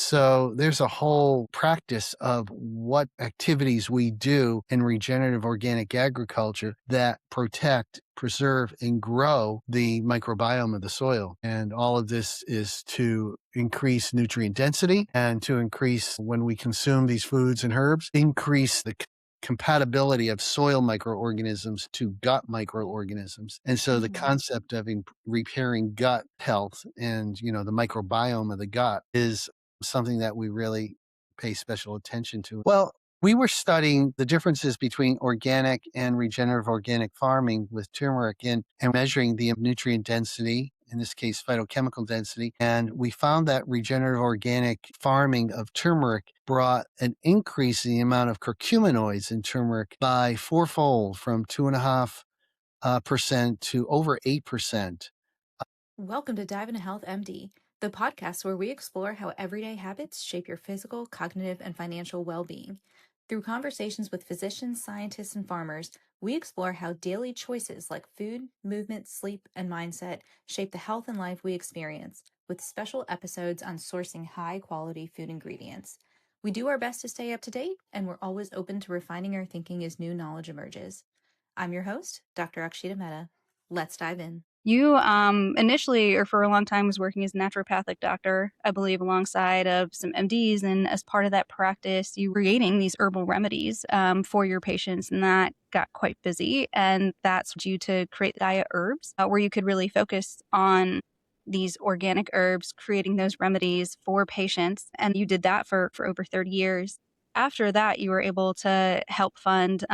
So there's a whole practice of what activities we do in regenerative organic agriculture that protect, preserve, and grow the microbiome of the soil. And all of this is to increase nutrient density and to increase, when we consume these foods and herbs, increase the compatibility of soil microorganisms to gut microorganisms. And so the Mm. concept of repairing gut health and, the microbiome of the gut is something that we really pay special attention to. Well, we were studying the differences between organic and regenerative organic farming with turmeric and measuring the nutrient density, in this case, phytochemical density. And we found that regenerative organic farming of turmeric brought an increase in the amount of curcuminoids in turmeric by fourfold, from 2.5% to over 8%. Welcome to Dive into Health MD, the podcast where we explore how everyday habits shape your physical, cognitive, and financial well-being. Through conversations with physicians, scientists, and farmers, we explore how daily choices like food, movement, sleep, and mindset shape the health and life we experience, with special episodes on sourcing high-quality food ingredients. We do our best to stay up to date, and we're always open to refining our thinking as new knowledge emerges. I'm your host, Dr. Akshita Mehta. Let's dive in. You initially, or for a long time, was working as a naturopathic doctor, I believe, alongside of some MDs. And as part of that practice, you were creating these herbal remedies for your patients, and that got quite busy. And that's due to create Gaia Herbs, where you could really focus on these organic herbs, creating those remedies for patients. And you did that for over 30 years. After that, you were able to help fund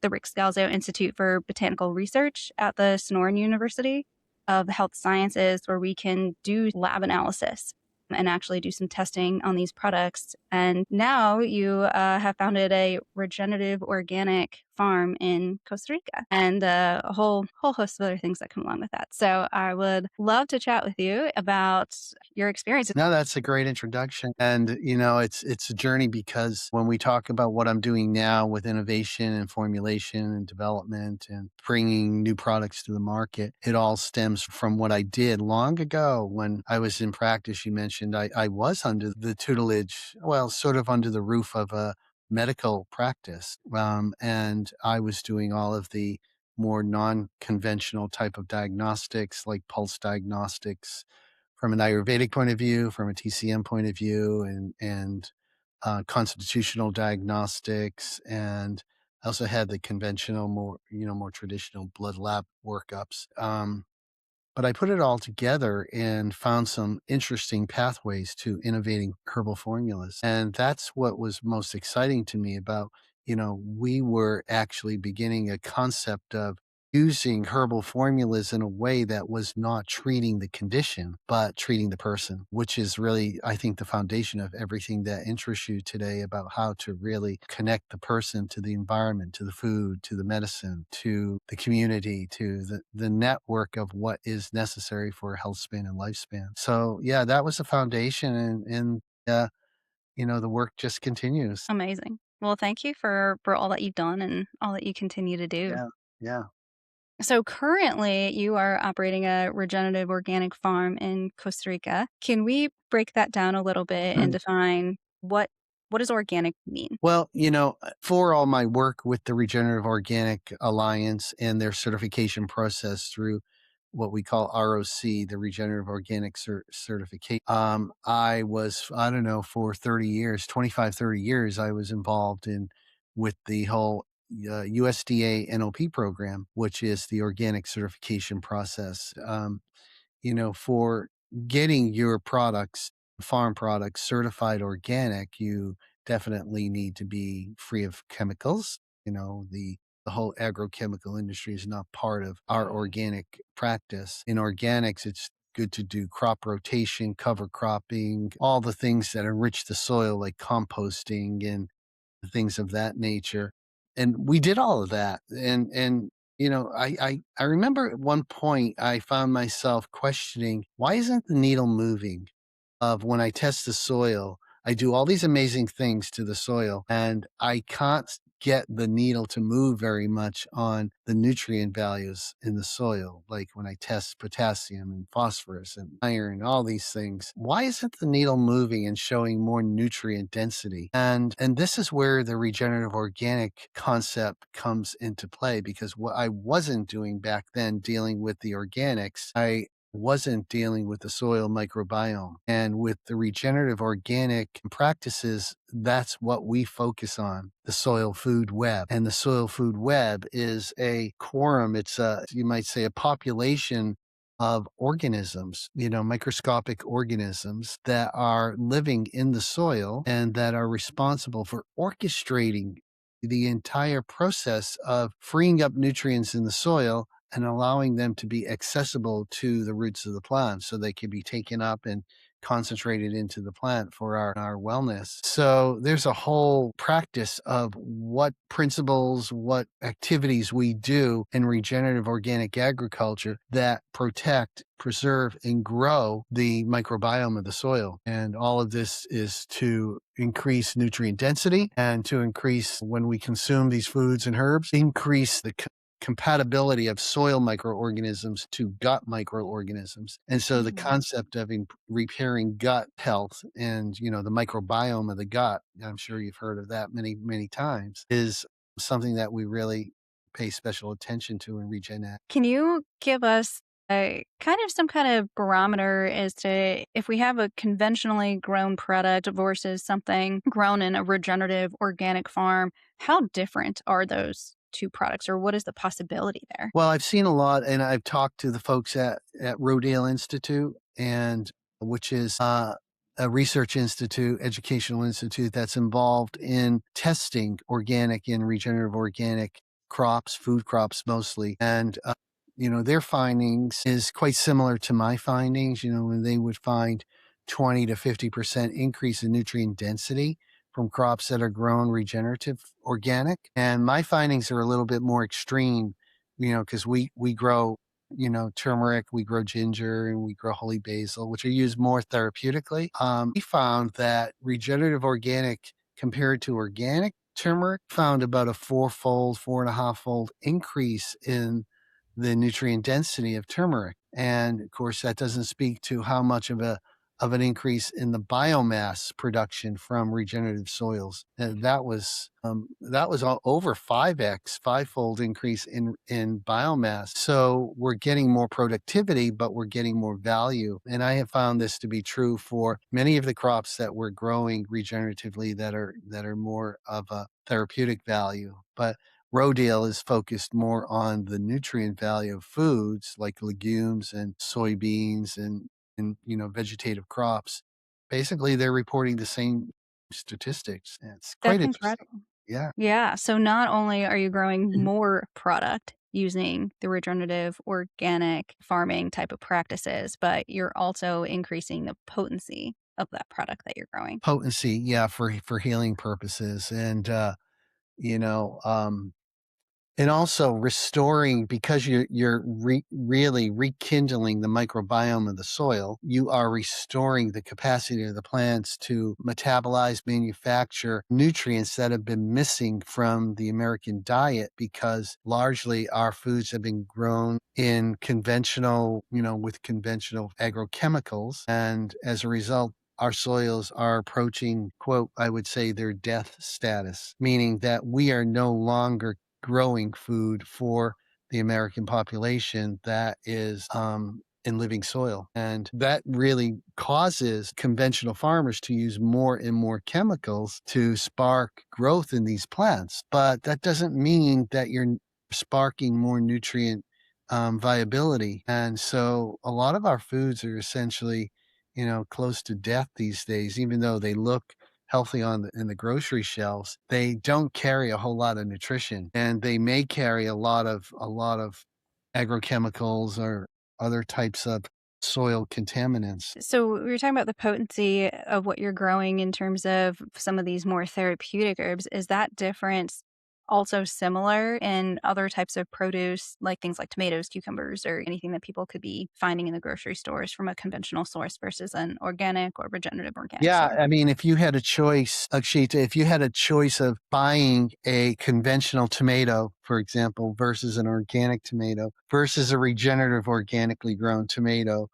the Rick Scalzo Institute for Botanical Research at the Sonoran University of Health Sciences, where we can do lab analysis and actually do some testing on these products. And now you have founded a regenerative organic farm in Costa Rica, and a whole host of other things that come along with that. So I would love to chat with you about your experience. No, that's a great introduction. And, it's a journey, because when we talk about what I'm doing now with innovation and formulation and development and bringing new products to the market, it all stems from what I did long ago when I was in practice. You mentioned I was under the tutelage, well, sort of under the roof of a medical practice. And I was doing all of the more non-conventional type of diagnostics, like pulse diagnostics, from an Ayurvedic point of view, from a TCM point of view, and constitutional diagnostics. And I also had the conventional, more traditional blood lab workups. But I put it all together and found some interesting pathways to innovating herbal formulas. And that's what was most exciting to me about, we were actually beginning a concept of using herbal formulas in a way that was not treating the condition, but treating the person, which is really, I think, the foundation of everything that interests you today about how to really connect the person to the environment, to the food, to the medicine, to the community, to the network of what is necessary for health span and lifespan. So yeah, that was the foundation, and the work just continues. Amazing. Well, thank you for all that you've done and all that you continue to do. Yeah. Yeah. So currently, you are operating a regenerative organic farm in Costa Rica. Can we break that down a little bit and define what does organic mean? Well, for all my work with the Regenerative Organic Alliance and their certification process through what we call ROC, the Regenerative Organic Certification, I don't know, for 30 years, 25, 30 years, I was involved with the whole USDA NOP program, which is the organic certification process. For getting your products, farm products, certified organic, you definitely need to be free of chemicals. The whole agrochemical industry is not part of our organic practice. In organics, it's good to do crop rotation, cover cropping, all the things that enrich the soil, like composting and things of that nature. And we did all of that. I remember at one point I found myself questioning, why isn't the needle moving of when I test the soil? I do all these amazing things to the soil and I can't get the needle to move very much on the nutrient values in the soil. Like when I test potassium and phosphorus and iron, all these things, why isn't the needle moving and showing more nutrient density? And this is where the regenerative organic concept comes into play, because what I wasn't doing back then dealing with the organics, I wasn't dealing with the soil microbiome. And with the regenerative organic practices, that's what we focus on, the soil food web. And the soil food web is a quorum, it's a, you might say, a population of organisms, microscopic organisms that are living in the soil and that are responsible for orchestrating the entire process of freeing up nutrients in the soil and allowing them to be accessible to the roots of the plant so they can be taken up and concentrated into the plant for our wellness. So there's a whole practice of what principles, what activities we do in regenerative organic agriculture that protect, preserve, and grow the microbiome of the soil. And all of this is to increase nutrient density and to increase, when we consume these foods and herbs, increase the compatibility of soil microorganisms to gut microorganisms. And so the Mm. concept of repairing gut health and, the microbiome of the gut, I'm sure you've heard of that many, many times, is something that we really pay special attention to in Regen. Can you give us a kind of some kind of barometer as to if we have a conventionally grown product versus something grown in a regenerative organic farm, how different are those two products or what is the possibility there? Well, I've seen a lot, and I've talked to the folks at Rodale Institute, and which is a research institute, educational institute that's involved in testing organic and regenerative organic crops, food crops mostly. And their findings is quite similar to my findings. When they would find 20 to 50% increase in nutrient density from crops that are grown regenerative organic. And my findings are a little bit more extreme, because we grow, turmeric, we grow ginger, and we grow holy basil, which are used more therapeutically. We found that regenerative organic compared to organic turmeric found about a fourfold, 4.5-fold increase in the nutrient density of turmeric. And of course, that doesn't speak to how much of an increase in the biomass production from regenerative soils. And that was over 5x, fivefold increase in biomass. So we're getting more productivity, but we're getting more value. And I have found this to be true for many of the crops that we're growing regeneratively that are more of a therapeutic value. But Rodale is focused more on the nutrient value of foods like legumes and soybeans and vegetative crops. Basically, they're reporting the same statistics. And it's quite That's interesting. incredible. Yeah. Yeah. So not only are you growing Mhm. more product using the regenerative organic farming type of practices, but you're also increasing the potency of that product that you're growing. Potency, yeah, for healing purposes, and you know, um, and also restoring, because you're really rekindling the microbiome of the soil. You are restoring the capacity of the plants to metabolize, manufacture nutrients that have been missing from the American diet, because largely our foods have been grown in conventional, with conventional agrochemicals. And as a result, our soils are approaching, quote, I would say, their death status, meaning that we are no longer growing food for the American population that is in living soil. And that really causes conventional farmers to use more and more chemicals to spark growth in these plants. But that doesn't mean that you're sparking more nutrient viability. And so a lot of our foods are essentially, close to death these days, even though they look healthy in the grocery shelves. They don't carry a whole lot of nutrition, and they may carry a lot of agrochemicals or other types of soil contaminants. So we were talking about the potency of what you're growing in terms of some of these more therapeutic herbs. Is that different also similar in other types of produce, like things like tomatoes, cucumbers, or anything that people could be finding in the grocery stores from a conventional source versus an organic or regenerative organic Yeah, source? I mean, if you had a choice, Akshita, if you had a choice of buying a conventional tomato, for example, versus an organic tomato versus a regenerative organically grown tomato,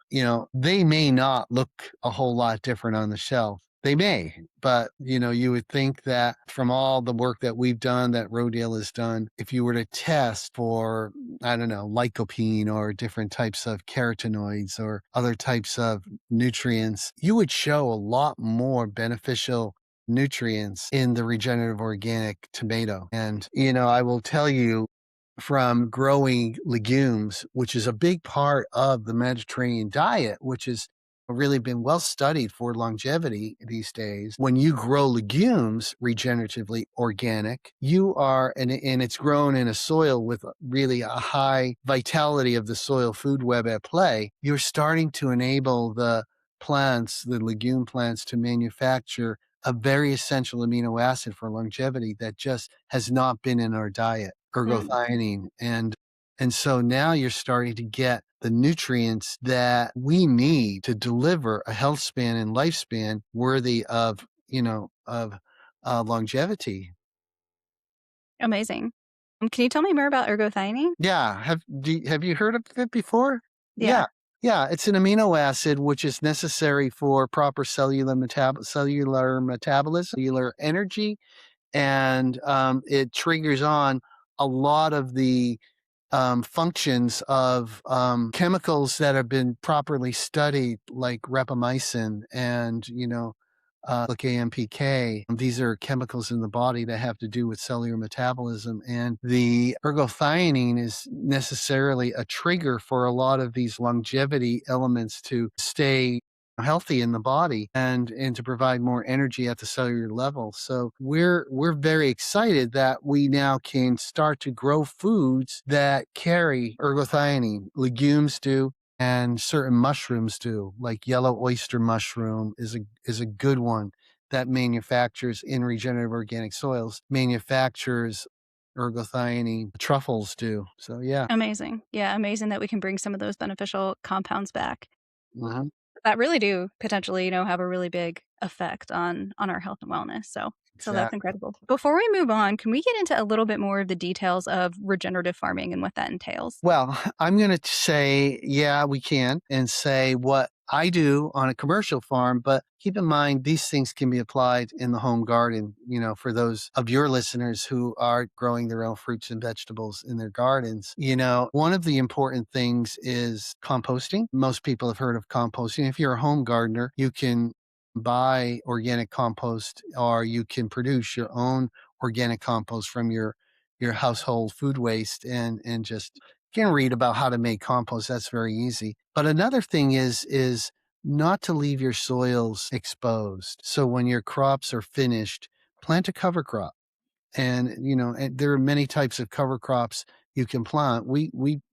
they may not look a whole lot different on the shelf. They may, but you would think that from all the work that we've done, that Rodale has done, if you were to test for, I don't know, lycopene or different types of carotenoids or other types of nutrients, you would show a lot more beneficial nutrients in the regenerative organic tomato. And, I will tell you from growing legumes, which is a big part of the Mediterranean diet, which has really been well studied for longevity these days. When you grow legumes regeneratively organic, you are, and it's grown in a soil with really a high vitality of the soil food web at play, you're starting to enable the plants, the legume plants, to manufacture a very essential amino acid for longevity that just has not been in our diet, Mm, ergothioneine. And so now you're starting to get the nutrients that we need to deliver a health span and lifespan worthy of longevity. amazing. Can you tell me more about ergothioneine? Yeah. Have you heard of it before? Yeah. Yeah. Yeah. It's an amino acid which is necessary for proper cellular metabolism, cellular energy, and it triggers on a lot of the functions of chemicals that have been properly studied, like rapamycin and like AMPK. These are chemicals in the body that have to do with cellular metabolism, and the ergothioneine is necessarily a trigger for a lot of these longevity elements to stay healthy in the body and to provide more energy at the cellular level. So we're very excited that we now can start to grow foods that carry ergothioneine. Legumes do, and certain mushrooms do, like yellow oyster mushroom is a good one that manufactures in regenerative organic soils, manufactures ergothioneine. Truffles do. So yeah. Amazing. Yeah, amazing that we can bring some of those beneficial compounds back Mhm. that really do potentially, have a really big effect on our health and wellness. So that's Exactly. incredible. Before we move on, can we get into a little bit more of the details of regenerative farming and what that entails? Well, I'm going to say, yeah, we can, and say what I do on a commercial farm, but keep in mind these things can be applied in the home garden, for those of your listeners who are growing their own fruits and vegetables in their gardens. One of the important things is composting. Most people have heard of composting. If you're a home gardener, you can buy organic compost or you can produce your own organic compost from your household food waste and just can read about how to make compost. That's very easy. But another thing is not to leave your soils exposed. So when your crops are finished, plant a cover crop. And there are many types of cover crops you can plant. We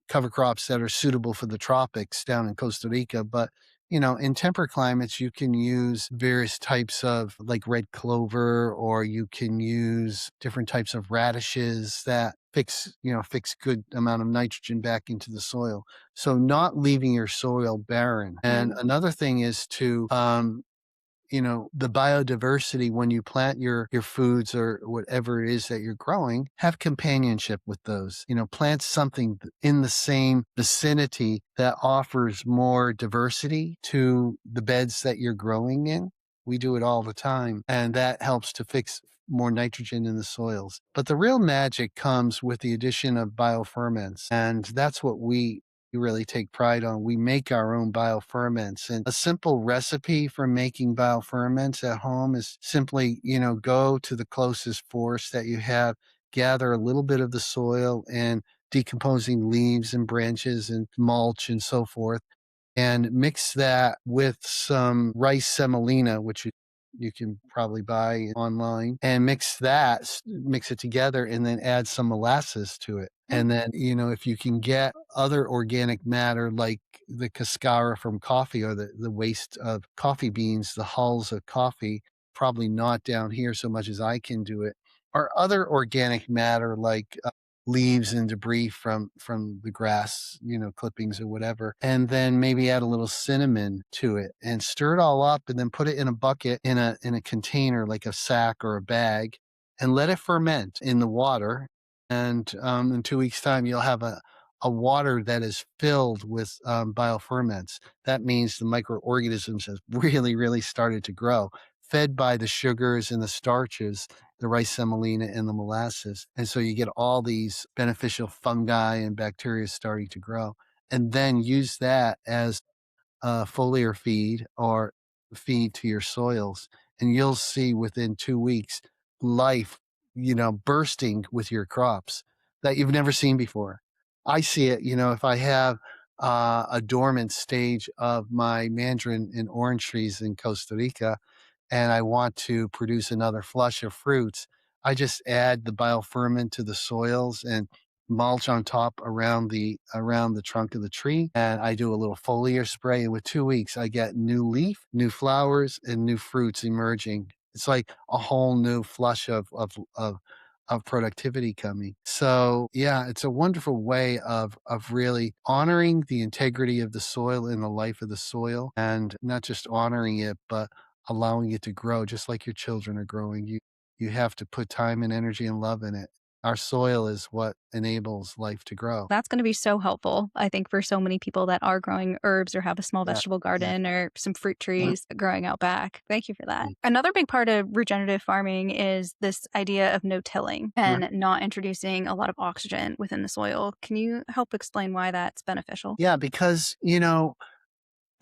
cover crops that are suitable for the tropics down in Costa Rica, but in temperate climates, you can use various types of like red clover, or you can use different types of radishes that fix good amount of nitrogen back into the soil. So not leaving your soil barren. And Mm, another thing is to the biodiversity when you plant your foods or whatever it is that you're growing, have companionship with those. Plant something in the same vicinity that offers more diversity to the beds that you're growing in. We do it all the time, and that helps to fix more nitrogen in the soils. But the real magic comes with the addition of bioferments, and that's what we really take pride on. We make our own bioferments, and a simple recipe for making bioferments at home is simply, go to the closest forest that you have, gather a little bit of the soil and decomposing leaves and branches and mulch and so forth, and mix that with some rice semolina, which you can probably buy online, and mix it together, and then add some molasses to it. mm, And then, if you can get other organic matter like the cascara from coffee or the waste of coffee beans, the hulls of coffee, probably not down here so much as I can do it. or other organic matter like leaves and debris from the grass, clippings or whatever, and then maybe add a little cinnamon to it and stir it all up, and then put it in a bucket in a container like a sack or a bag, and let it ferment in the water. And in 2 weeks' time, you'll have a water that is filled with bioferments. That means the microorganisms have really, really started to grow, fed by the sugars and the starches, the rice semolina and the molasses. And so you get all these beneficial fungi and bacteria starting to grow. And then use that as foliar feed or feed to your soils. And you'll see within 2 weeks life, bursting with your crops that you've never seen before. I see it, if I have a dormant stage of my mandarin and orange trees in Costa Rica, and I want to produce another flush of fruits, I just add the bioferment to the soils and mulch on top around the trunk of the tree. And I do a little foliar spray. And with 2 weeks, I get new leaf, new flowers, and new fruits emerging. It's like a whole new flush of productivity coming. So yeah, it's a wonderful way of really honoring the integrity of the soil and the life of the soil, and not just honoring it, but allowing it to grow just like your children are growing. You have to put time and energy and love in it. Our soil is what enables life to grow. That's gonna be so helpful, I think, for so many people that are growing herbs or have a small Yeah, vegetable yeah. garden or some fruit Mhm, trees growing out back. Thank you for that. mm, Another big part of regenerative farming is this idea of no-tilling right. and not introducing a lot of oxygen within the soil. Can you help explain why that's beneficial? Yeah, because the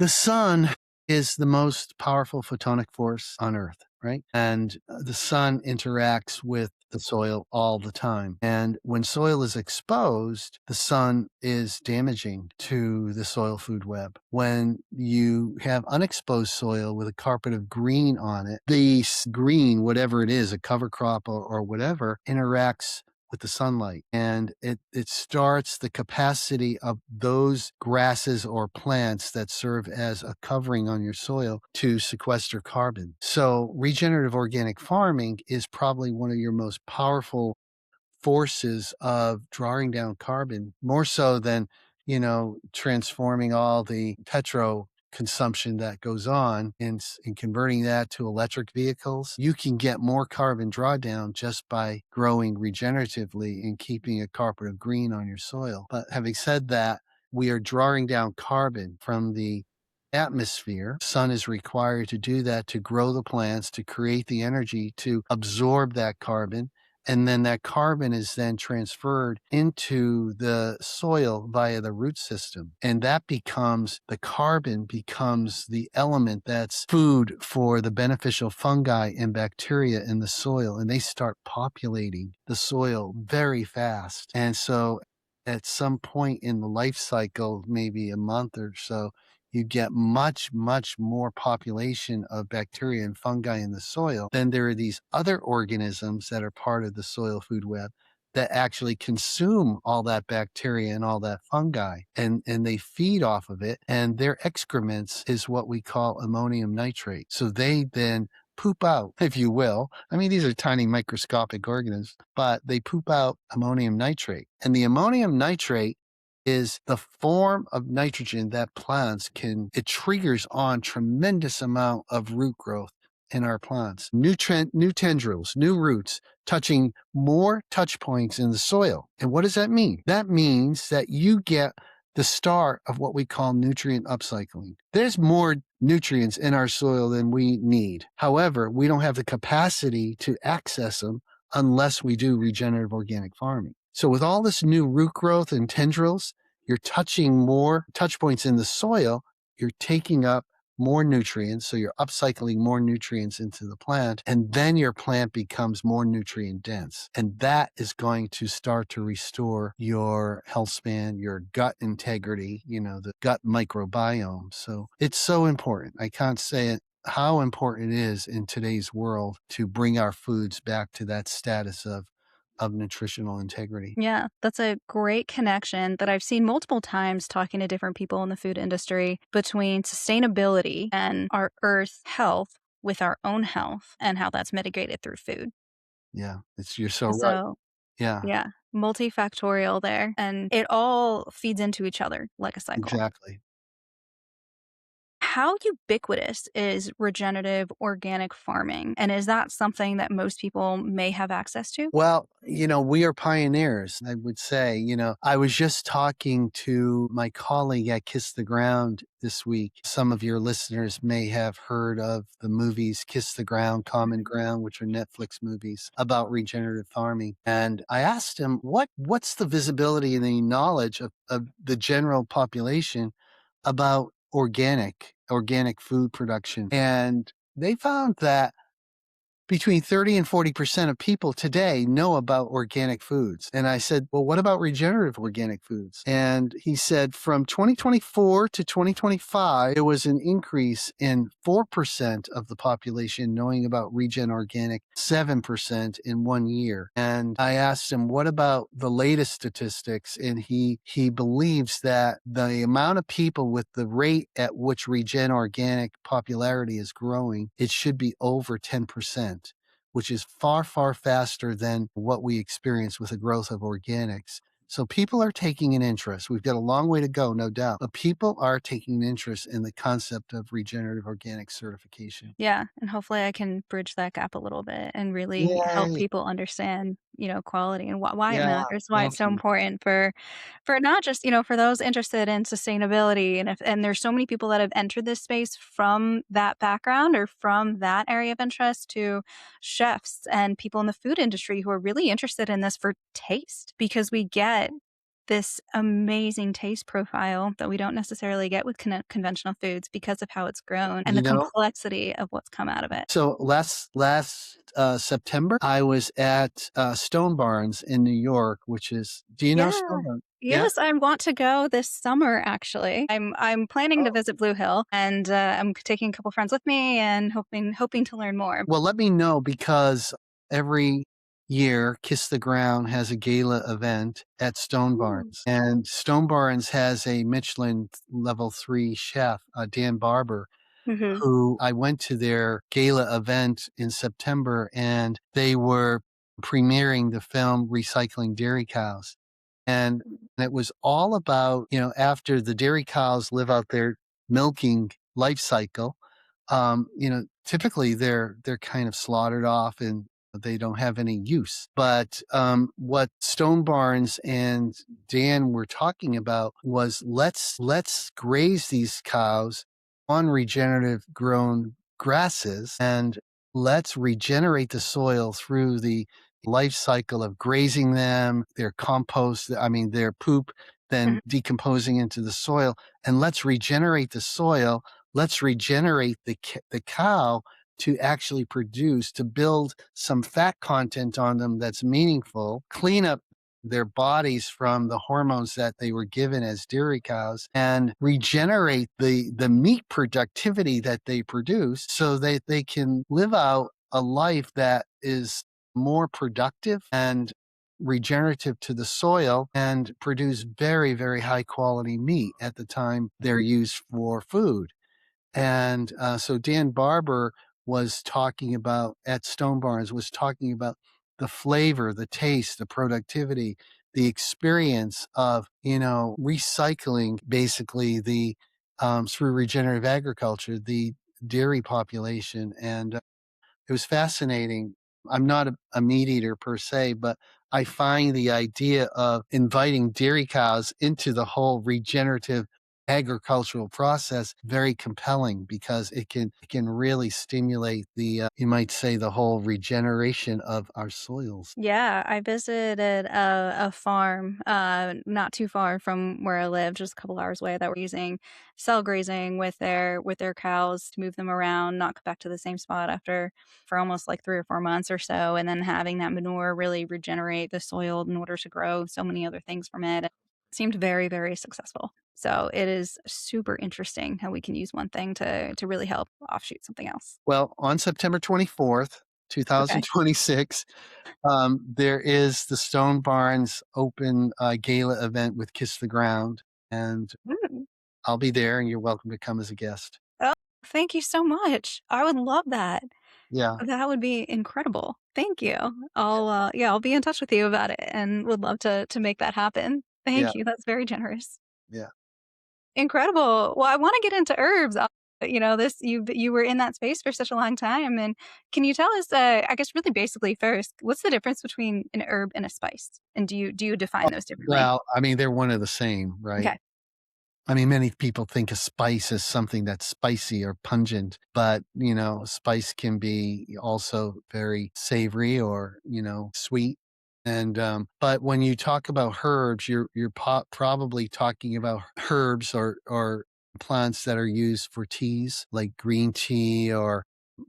sun is the most powerful photonic force on Earth, right? And the sun interacts with the soil all the time. And when soil is exposed, the sun is damaging to the soil food web. When you have unexposed soil with a carpet of green on it, the green, whatever it is, a cover crop or whatever, interacts with the sunlight, and it starts the capacity of those grasses or plants that serve as a covering on your soil to sequester carbon. So regenerative organic farming is probably one of your most powerful forces of drawing down carbon, more so than, transforming all the petro consumption that goes on in converting that to electric vehicles. You can get more carbon drawdown just by growing regeneratively and keeping a carpet of green on your soil. But having said that, we are drawing down carbon from the atmosphere. Sun is required to do that, to grow the plants, to create the energy to absorb that carbon, and then that carbon is then transferred into the soil via the root system. And the carbon becomes the element that's food for the beneficial fungi and bacteria in the soil. And they start populating the soil very fast. And so at some point in the life cycle, maybe a month or so, you get much, much more population of bacteria and fungi in the soil. Then there are these other organisms that are part of the soil food web that actually consume all that bacteria and all that fungi, and they feed off of it. And their excrements is what we call ammonium nitrate. So they then poop out, if you will. I mean, these are tiny microscopic organisms, but they poop out ammonium nitrate. And the ammonium nitrate is the form of nitrogen that plants it triggers on tremendous amount of root growth in our plants. New tendrils, new roots, touching more touch points in the soil. And what does that mean? That means that you get the start of what we call nutrient upcycling. There's more nutrients in our soil than we need. However, we don't have the capacity to access them unless we do regenerative organic farming. So with all this new root growth and tendrils, you're touching more touch points in the soil, you're taking up more nutrients. So you're upcycling more nutrients into the plant, and then your plant becomes more nutrient dense. And that is going to start to restore your health span, your gut integrity, the gut microbiome. So it's so important. I can't say it how important it is in today's world to bring our foods back to that status of nutritional integrity. Yeah, that's a great connection that I've seen multiple times talking to different people in the food industry between sustainability and our earth health with our own health and how that's mitigated through food. Yeah, you're so right. So, Yeah, yeah, multifactorial there, and it all feeds into each other like a cycle. exactly. How ubiquitous is regenerative organic farming? And is that something that most people may have access to? Well, we are pioneers, I would say. I was just talking to my colleague at Kiss the Ground this week. Some of your listeners may have heard of the movies Kiss the Ground, Common Mhm. Ground, which are Netflix movies about regenerative farming. And I asked him, what's the visibility and the knowledge of the general population about organic food production? And they found that between 30 and 40% of people today know about organic foods. And I said, well, what about regenerative organic foods? And he said from 2024 to 2025, there was an increase in 4% of the population knowing about regen organic, 7% in 1 year. And I asked him, what about the latest statistics? And he believes that the amount of people with the rate at which regen organic popularity is growing, it should be over 10%, which is far, far faster than what we experience with the growth of organics. So people are taking an interest. We've got a long way to go, no doubt, but people are taking an interest in the concept of regenerative organic certification. Yeah, and hopefully I can bridge that gap a little bit and really help Yay. people understand, quality and why it Yeah. matters, why it's so Awesome. important for not just, for those interested in sustainability and there's so many people that have entered this space from that background or from that area of interest to chefs and people in the food industry who are really interested in this for taste because we get this amazing taste profile that we don't necessarily get with conventional foods because of how it's grown and You the know, complexity of what's come out of it. so last September, I was at Stone Barns in New York, which is, do you know Yeah. Stone Barns? Yeah. Yes, I want to go this summer, actually. I'm planning to visit Blue Hill, and, I'm taking a couple friends with me and hoping to learn more. Well, let me know because every year Kiss the Ground has a gala event at Stone Ooh. Barns, and Stone Barns has a Michelin level 3 chef, Dan Barber, Mhm. who I went to their gala event in September, and they were premiering the film Recycling Dairy Cows. And it was all about, after the dairy cows live out their milking life cycle, typically they're kind of slaughtered off and they don't have any use. But what Stone Barns and Dan were talking about was let's graze these cows on regenerative grown grasses and let's regenerate the soil through the life cycle of grazing them, their compost, I mean, their poop, then Mhm. decomposing into the soil. And let's regenerate the soil. Let's regenerate the cow to actually produce, to build some fat content on them that's meaningful, clean up their bodies from the hormones that they were given as dairy cows and regenerate the meat productivity that they produce so that they can live out a life that is more productive and regenerative to the soil and produce very, very high quality meat at the time they're used for food. And so Dan Barber was talking about at Stone Barns was talking about the flavor, the taste, the productivity, the experience of recycling basically the through regenerative agriculture the dairy population, and it was fascinating. I'm not a meat eater per se, but I find the idea of inviting dairy cows into the whole regenerative agricultural process very compelling because it can really stimulate the you might say the whole regeneration of our soils. Yeah, I visited a farm, not too far from where I live, just a couple hours away, that were using cell grazing with their cows to move them around, not go back to the same spot after for almost like 3 or 4 months or so, and then having that manure really regenerate the soil in order to grow so many other things from it. It seemed very, very successful. So it is super interesting how we can use one thing to really help offshoot something else. Well, on September 24th, Okay. 2026, there is the Stone Barns Open Gala event with Kiss the Ground, and Mm. I'll be there, and you're welcome to come as a guest. Thank you so much. I would love that. Yeah, That would be incredible. Thank you. I'll be in touch with you about it and would love to make that happen. yeah, Thank you. That's very generous. yeah. Incredible. Well, I wanna get into herbs. This you were in that space for such a long time, and can you tell us, I guess really basically first, what's the difference between an herb and a spice? And do you define those differently? Well, I mean, they're one of the same, right? Okay. I mean, many people think a spice is something that's spicy or pungent, but, spice can be also very savory or, sweet. And, but when you talk about herbs, you're probably talking about herbs or plants that are used for teas, like green tea or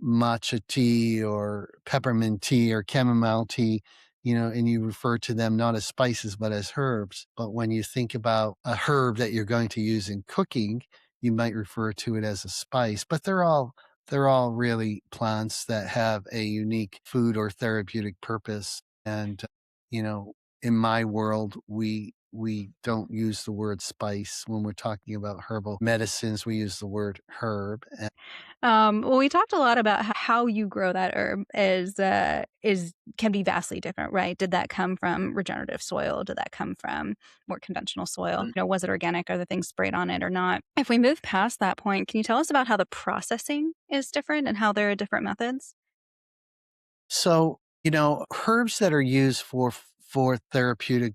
matcha tea or peppermint tea or chamomile tea, and you refer to them not as spices, but as herbs. But when you think about a herb that you're going to use in cooking, you might refer to it as a spice, but they're all really plants that have a unique food or therapeutic purpose. And, you know, in my world, we don't use the word spice when we're talking about herbal medicines. We use the word herb. Well, we talked a lot about how you grow that herb is can be vastly different, right? Did that come from regenerative soil? Did that come from more conventional soil? Was it organic? Are the things sprayed on it or not? If we move past that point, can you tell us about how the processing is different and how there are different methods? So, herbs that are used for therapeutic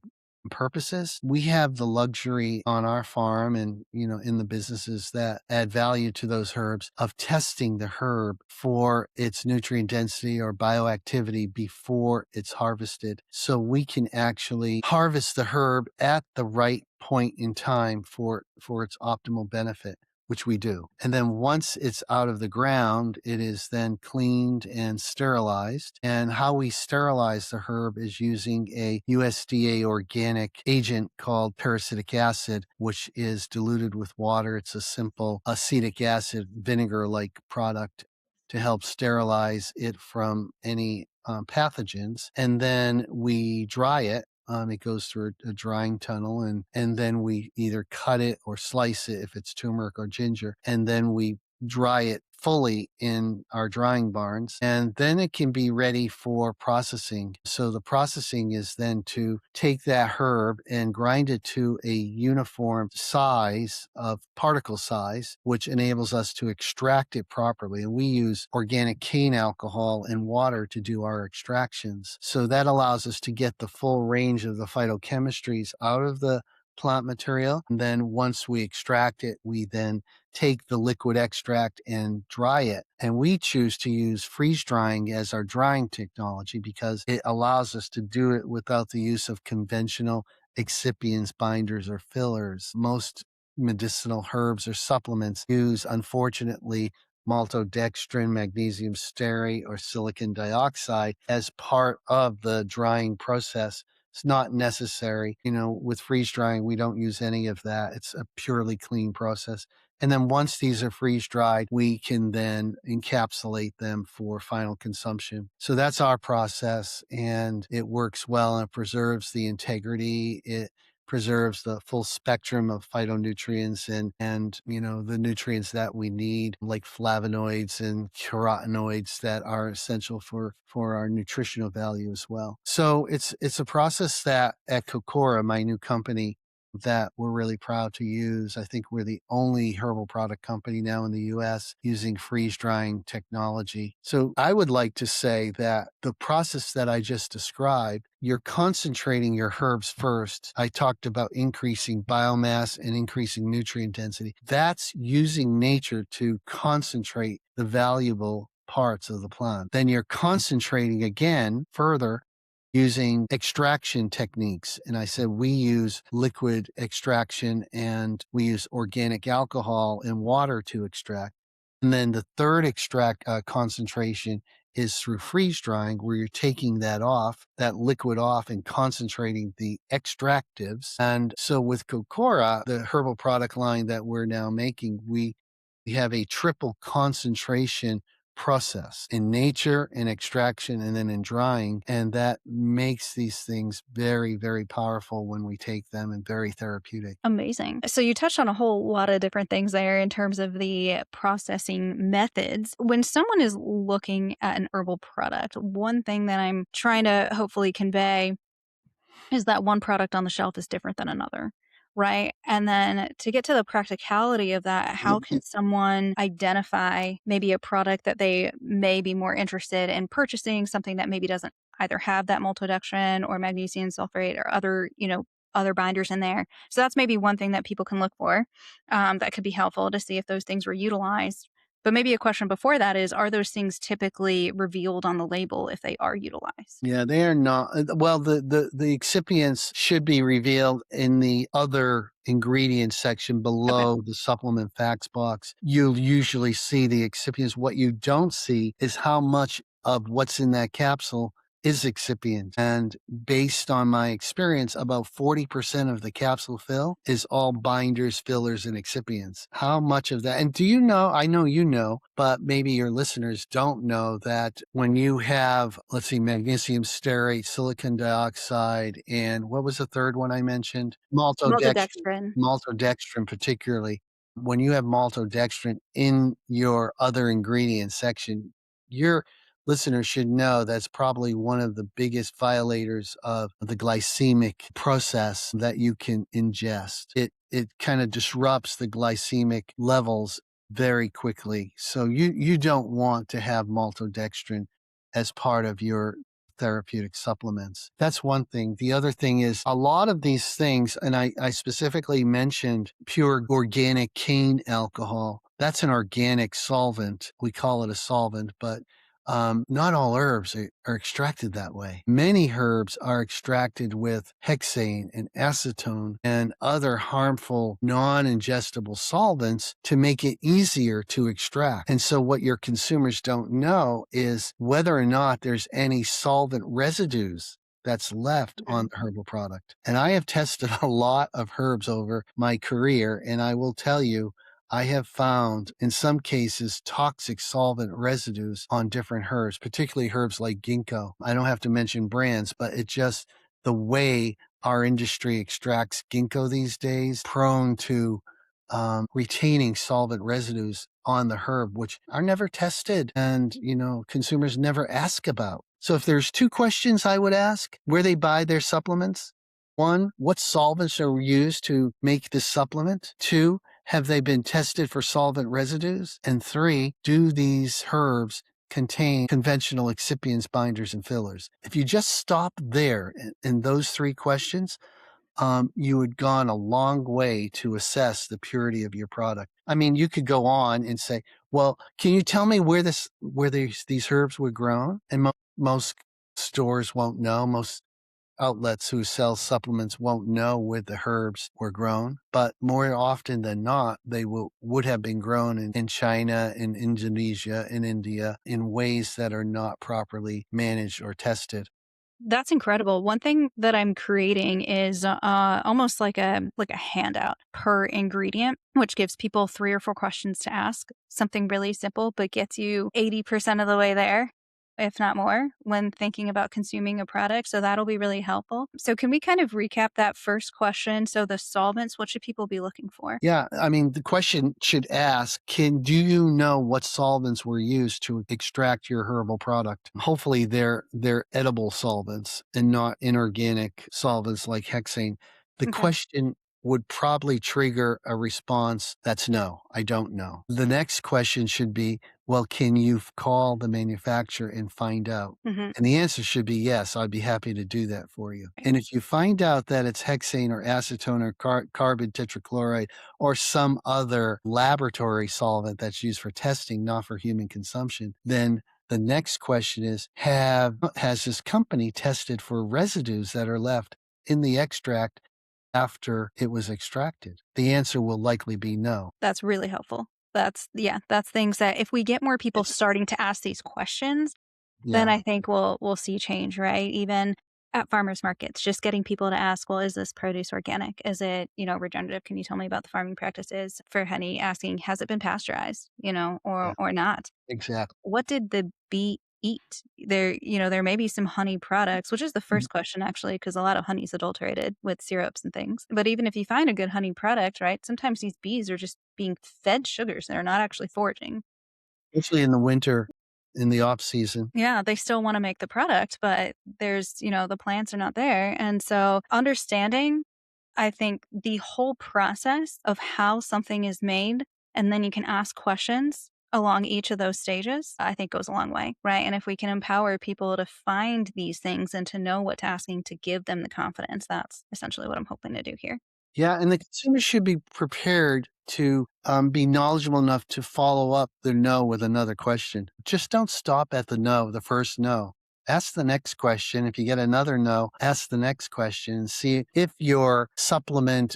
purposes, we have the luxury on our farm and, in the businesses that add value to those herbs of testing the herb for its nutrient density or bioactivity before it's harvested. So we can actually harvest the herb at the right point in time for its optimal benefit, which we do. And then once it's out of the ground, it is then cleaned and sterilized. And how we sterilize the herb is using a USDA organic agent called parasitic acid, which is diluted with water. It's a simple acetic acid vinegar like product to help sterilize it from any pathogens. And then we dry it. It goes through a drying tunnel, and then we either cut it or slice it if it's turmeric or ginger, and then we dry it fully in our drying barns, and then it can be ready for processing. So the processing is then to take that herb and grind it to a uniform size of particle size, which enables us to extract it properly. And we use organic cane alcohol and water to do our extractions. So that allows us to get the full range of the phytochemistries out of the plant material. And then once we extract it, we then take the liquid extract and dry it. And we choose to use freeze drying as our drying technology because it allows us to do it without the use of conventional excipients, binders, or fillers. Most medicinal herbs or supplements use, unfortunately, maltodextrin, magnesium stearate, or silicon dioxide as part of the drying process. It's not necessary. With freeze drying, we don't use any of that. It's a purely clean process. And then once these are freeze dried, we can then encapsulate them for final consumption. So that's our process, and it works well and it preserves the integrity. It preserves the full spectrum of phytonutrients and the nutrients that we need, like flavonoids and carotenoids that are essential for our nutritional value as well. So it's a process that at Kokora, my new company, that we're really proud to use. I think we're the only herbal product company now in the US using freeze drying technology. So I would like to say that the process that I just described, you're concentrating your herbs first. I talked about increasing biomass and increasing nutrient density. That's using nature to concentrate the valuable parts of the plant. Then you're concentrating again further using extraction techniques. And I said we use liquid extraction and we use organic alcohol and water to extract. And then the third extract concentration is through freeze drying, where you're taking that liquid off and concentrating the extractives. And so with Kokora, the herbal product line that we're now making, we have a triple concentration process in nature, in extraction, and then in drying. And that makes these things very, very powerful when we take them and very therapeutic. Amazing. So you touched on a whole lot of different things there in terms of the processing methods. When someone is looking at an herbal product, one thing that I'm trying to hopefully convey is that one product on the shelf is different than another, right? And then to get to the practicality of that, how can someone identify maybe a product that they may be more interested in purchasing, something that maybe doesn't either have that maltodextrin or magnesium sulfate or other, other binders in there. So that's maybe one thing that people can look for that could be helpful to see if those things were utilized. But maybe a question before that is, are those things typically revealed on the label if they are utilized? Yeah, they are not. Well, the excipients should be revealed in the other ingredients section Okay. below the supplement facts box. You'll usually see the excipients. What you don't see is how much of what's in that capsule is excipient. And based on my experience, about 40% of the capsule fill is all binders, fillers, and excipients. How much of that? And do you know? I know you know, but maybe your listeners don't know that when you have, let's see, magnesium stearate, silicon dioxide, and what was the third one I mentioned? Maltodextrin. Maltodextrin. Maltodextrin, particularly. When you have maltodextrin in your other ingredients section, your listeners should know that's probably one of the biggest violators of the glycemic process that you can ingest. It kind of disrupts the glycemic levels very quickly. So you don't want to have maltodextrin as part of your therapeutic supplements. That's one thing. The other thing is a lot of these things, and I specifically mentioned pure organic cane alcohol. That's an organic solvent. We call it a solvent, but not all herbs are extracted that way. Many herbs are extracted with hexane and acetone and other harmful non-ingestible solvents to make it easier to extract. And so what your consumers don't know is whether or not there's any solvent residues that's left Mhm. on the herbal product. And I have tested a lot of herbs over my career, and I will tell you, I have found in some cases toxic solvent residues on different herbs, particularly herbs like ginkgo. I don't have to mention brands, but it just the way our industry extracts ginkgo these days, prone to retaining solvent residues on the herb, which are never tested and, consumers never ask about. So if there's two questions I would ask where they buy their supplements, one, what solvents are used to make this supplement? Two, have they been tested for solvent residues? And three, do these herbs contain conventional excipients, binders, and fillers? If you just stop there in those three questions, you had gone a long way to assess the purity of your product. I mean, you could go on and say, "Well, can you tell me where these herbs were grown?" And most stores won't know. Most outlets who sell supplements won't know where the herbs were grown, but more often than not, they would have been grown in China, in Indonesia, in India, in ways that are not properly managed or tested. That's incredible. One thing that I'm creating is almost like a handout per ingredient, which gives people 3 or 4 questions to ask. Something really simple, but gets you 80% of the way there, if not more, when thinking about consuming a product. So that'll be really helpful. So can we kind of recap that first question? So the solvents, what should people be looking for? Yeah, I mean, the question should ask, do you know what solvents were used to extract your herbal product? Hopefully they're edible solvents and not inorganic solvents like hexane. The Okay. question would probably trigger a response that's no, I don't know. The next question should be, well, can you call the manufacturer and find out? Hmm. And the answer should be yes, I'd be happy to do that for you. And if you find out that it's hexane or acetone or carbon tetrachloride or some other laboratory solvent that's used for testing, not for human consumption, then the next question is, has this company tested for residues that are left in the extract after it was extracted? The answer will likely be no. That's really helpful. That's things that if we get more people starting to ask these questions, then Yeah. I think we'll see change, right? Even at farmers markets, just getting people to ask, well, is this produce organic? Is it, regenerative? Can you tell me about the farming practices for honey? Asking, has it been pasteurized, Yeah, or not? exactly. What did the bee eat? There may be some honey products, which is the Mhm. first question actually, because a lot of honey is adulterated with syrups and things. But even if you find a good honey product, right? Sometimes these bees are just being fed sugars. They're not actually foraging. Especially in the winter, in the off season. Yeah, they still wanna make the product, but the plants are not there, and so understanding, I think, the whole process of how something is made, and then you can ask questions along each of those stages, I think goes a long way, right? And if we can empower people to find these things and to know what to asking to give them the confidence, that's essentially what I'm hoping to do here. Yeah, and the consumer should be prepared to be knowledgeable enough to follow up the no with another question. Just don't stop at the no, the first no. Ask the next question. If you get another no, ask the next question and see if your supplement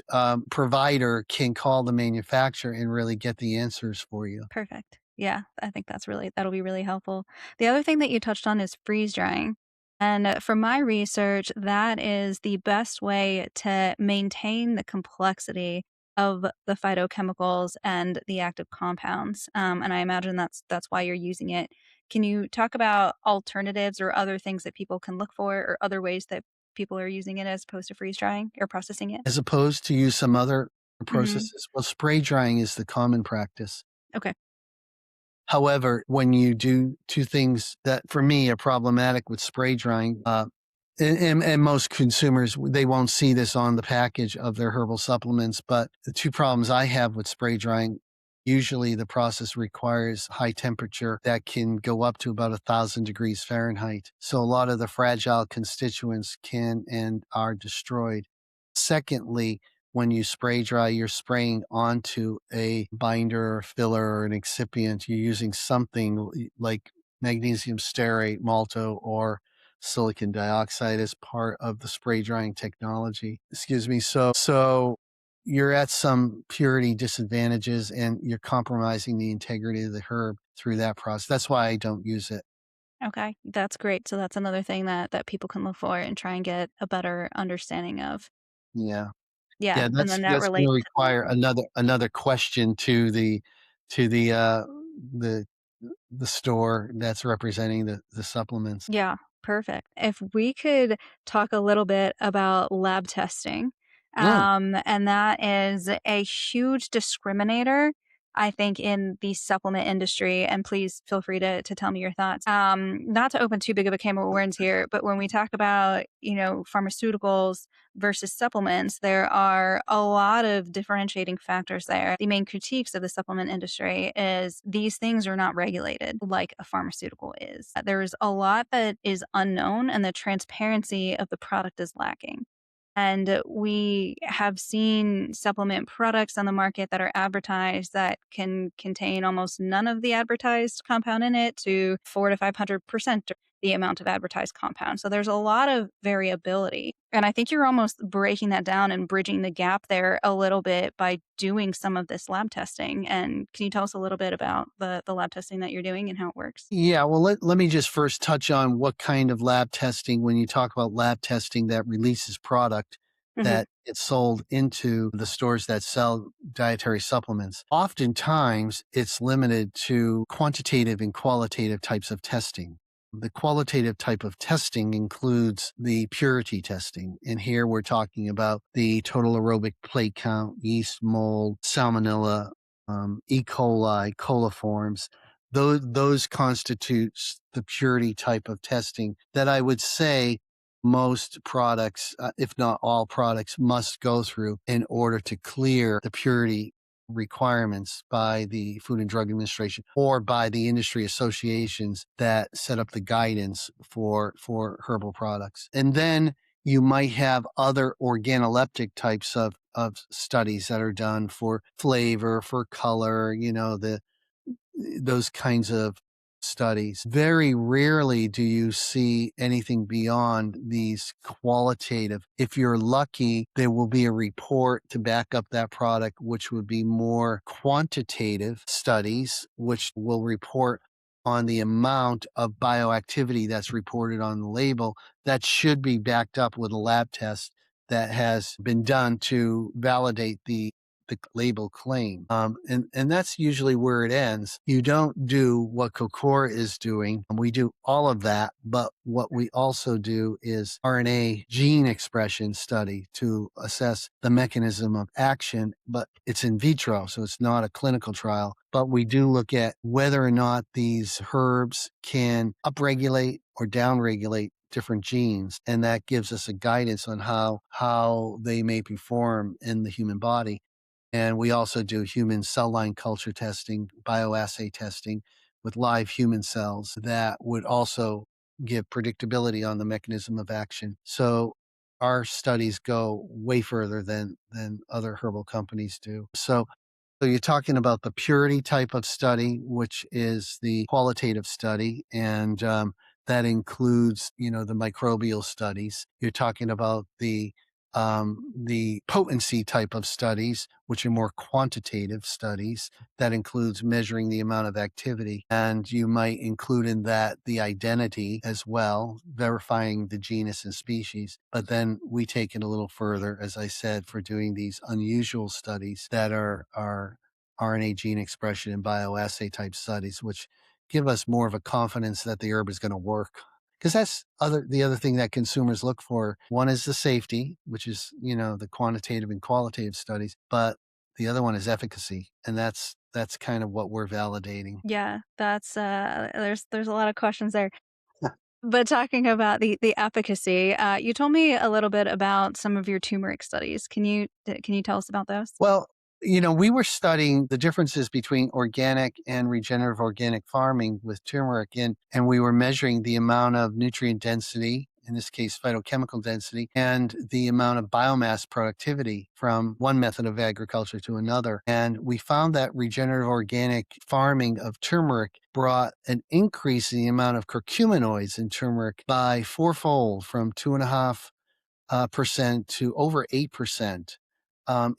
provider can call the manufacturer and really get the answers for you. Perfect. Yeah, I think that'll be really helpful. The other thing that you touched on is freeze drying. And from my research, that is the best way to maintain the complexity of the phytochemicals and the active compounds. And I imagine that's why you're using it. Can you talk about alternatives or other things that people can look for, or other ways that people are using it as opposed to freeze drying or processing it? As opposed to use some other Hmm. processes. Well, spray drying is the common practice. Okay. However, when you do two things that for me are problematic with spray drying, and most consumers, they won't see this on the package of their herbal supplements. But the two problems I have with spray drying, usually the process requires high temperature that can go up to about 1,000 degrees Fahrenheit. So a lot of the fragile constituents can and are destroyed. Secondly, when you spray dry, you're spraying onto a binder or filler or an excipient. You're using something like magnesium stearate, malto, or silicon dioxide as part of the spray drying technology. Excuse me. So you're at some purity disadvantages and you're compromising the integrity of the herb through that process. That's why I don't use it. Okay, that's great. So that's another thing that people can look for and try and get a better understanding of. Yeah. Yeah, Yeah, and then that that's gonna relates to require another question to the the store that's representing the supplements. yeah, perfect. If we could talk a little bit about lab testing, Mm. and that is a huge discriminator, I think, in the supplement industry. And please feel free to tell me your thoughts. Not to open too big of a can of worms here, but when we talk about pharmaceuticals versus supplements, there are a lot of differentiating factors there. The main critiques of the supplement industry is these things are not regulated like a pharmaceutical is. There's a lot that is unknown, and the transparency of the product is lacking. And we have seen supplement products on the market that are advertised that can contain almost none of the advertised compound in it to 4 to 500% the amount of advertised compound. So there's a lot of variability. And I think you're almost breaking that down and bridging the gap there a little bit by doing some of this lab testing. And can you tell us a little bit about the lab testing that you're doing and how it works? Yeah, well, let me just first touch on what kind of lab testing when you talk about lab testing that releases product Hmm. that gets sold into the stores that sell dietary supplements. Oftentimes, it's limited to quantitative and qualitative types of testing. The qualitative type of testing includes the purity testing. And here we're talking about the total aerobic plate count, yeast, mold, salmonella, E. coli, coliforms. Those constitutes the purity type of testing that I would say most products, if not all products, must go through in order to clear the purity requirements by the Food and Drug Administration or by the industry associations that set up the guidance for herbal products. And then you might have other organoleptic types of studies that are done for flavor, for color, those kinds of studies. Very rarely do you see anything beyond these qualitative. If you're lucky, there will be a report to back up that product, which would be more quantitative studies, which will report on the amount of bioactivity that's reported on the label that should be backed up with a lab test that has been done to validate the label claim. And that's usually where it ends. You don't do what Kokora is doing. We do all of that, but what we also do is RNA gene expression study to assess the mechanism of action, but it's in vitro, so it's not a clinical trial. But we do look at whether or not these herbs can upregulate or downregulate different genes, and that gives us a guidance on how they may perform in the human body. And we also do human cell line culture testing, bioassay testing with live human cells that would also give predictability on the mechanism of action. So our studies go way further than other herbal companies do. So you're talking about the purity type of study, which is the qualitative study, and that includes, the microbial studies. You're talking about the potency type of studies, which are more quantitative studies. That includes measuring the amount of activity, and you might include in that the identity as well, verifying the genus and species. But then we take it a little further, as I said, for doing these unusual studies that are RNA gene expression and bioassay type studies, which give us more of a confidence that the herb is going to work. Because that's the other thing that consumers look for. One is the safety, which is, the quantitative and qualitative studies, but the other one is efficacy. And that's kind of what we're validating. Yeah, that's, there's a lot of questions there. But talking about the efficacy, you told me a little bit about some of your turmeric studies. Can you tell us about those? Well, we were studying the differences between organic and regenerative organic farming with turmeric, and we were measuring the amount of nutrient density, in this case, phytochemical density, and the amount of biomass productivity from one method of agriculture to another. And we found that regenerative organic farming of turmeric brought an increase in the amount of curcuminoids in turmeric by fourfold, from 2.5% to over 8%,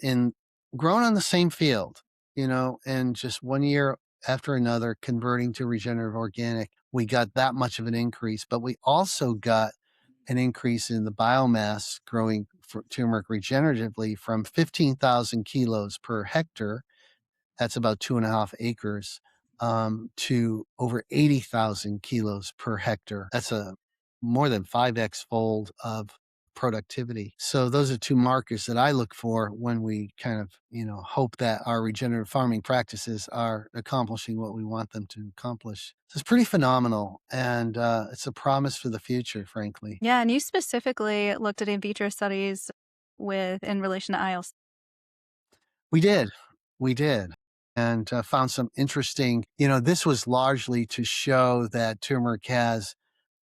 in grown on the same field, and just 1 year after another, converting to regenerative organic, we got that much of an increase. But we also got an increase in the biomass growing for turmeric regeneratively from 15,000 kilos per hectare, that's about 2.5 acres, to over 80,000 kilos per hectare. That's a more than 5x fold of productivity. So those are two markers that I look for when we kind of, hope that our regenerative farming practices are accomplishing what we want them to accomplish. So it's pretty phenomenal, and it's a promise for the future, frankly. Yeah, and you specifically looked at in vitro studies in relation to IELTS. We did. We did. And found some interesting, this was largely to show that turmeric has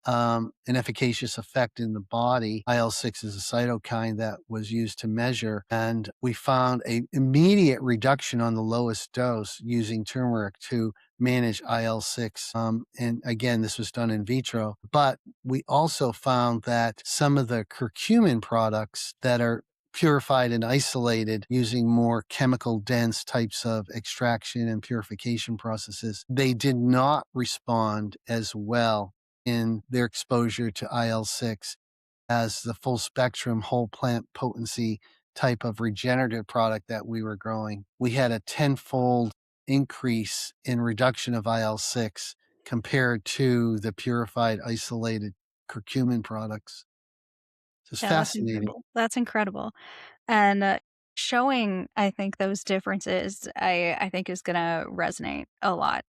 an efficacious effect in the body. IL-6 is a cytokine that was used to measure, and we found a immediate reduction on the lowest dose using turmeric to manage IL-6. And again, this was done in vitro, but we also found that some of the curcumin products that are purified and isolated using more chemical dense types of extraction and purification processes, they did not respond as well in their exposure to IL-6 as the full spectrum whole plant potency type of regenerative product that we were growing. We had a tenfold increase in reduction of IL-6 compared to the purified isolated curcumin products. So it's Yeah, that's fascinating. incredible. That's incredible. And, showing, I think, those differences, I think is gonna resonate a lot,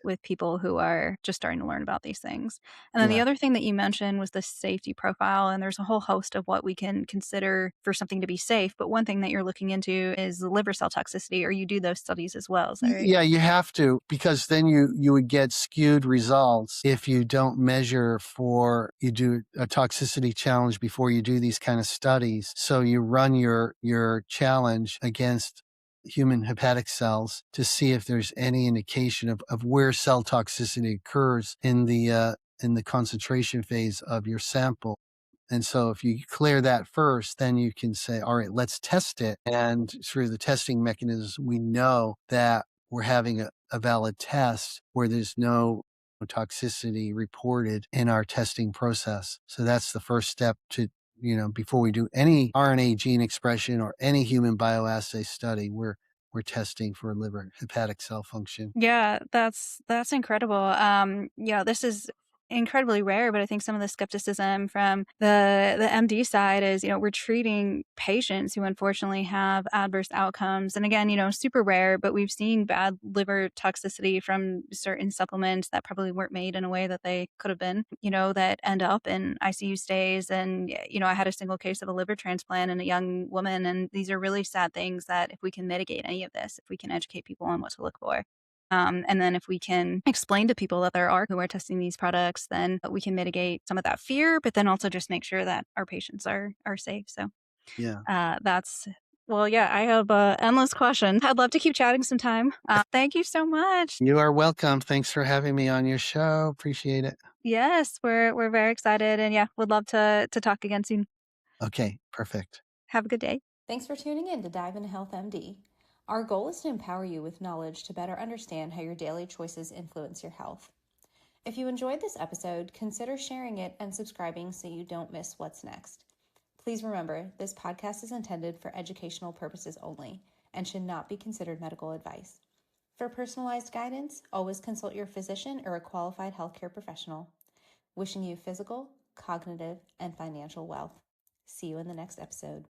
with people who are just starting to learn about these things. And then the Yeah. other thing that you mentioned was the safety profile, and there's a whole host of what we can consider for something to be safe, but one thing that you're looking into is the liver cell toxicity, or you do those studies as well, is that right? Yeah, you have to, because then you would get skewed results if you don't measure you do a toxicity challenge before you do these kind of studies. So you run your challenge against human hepatic cells to see if there's any indication of where cell toxicity occurs in the concentration phase of your sample. And so if you clear that first, then you can say, all right, let's test it. And through the testing mechanisms, we know that we're having a valid test where there's no toxicity reported in our testing process. So that's the first step to, before we do any RNA gene expression or any human bioassay study, we're testing for liver hepatic cell function. Yeah, that's incredible. This is incredibly rare, but I think some of the skepticism from the MD side is, we're treating patients who unfortunately have adverse outcomes. And again, super rare, but we've seen bad liver toxicity from certain supplements that probably weren't made in a way that they could have been, that end up in ICU stays. And, I had a single case of a liver transplant in a young woman. And these are really sad things that if we can mitigate any of this, if we can educate people on what to look for. And then if we can explain to people that there are who are testing these products, then we can mitigate some of that fear, but then also just make sure that our patients are safe. So Yeah. that's well, yeah, I have endless questions. I'd love to keep chatting sometime. Thank you so much. You are welcome. Thanks for having me on your show. Appreciate it. Yes, we're very excited, and yeah, would love to talk again soon. Okay, perfect. Have a good day. Thanks for tuning in to Dive into Health MD. Our goal is to empower you with knowledge to better understand how your daily choices influence your health. If you enjoyed this episode, consider sharing it and subscribing so you don't miss what's next. Please remember, this podcast is intended for educational purposes only and should not be considered medical advice. For personalized guidance, always consult your physician or a qualified healthcare professional. Wishing you physical, cognitive, and financial wealth. See you in the next episode.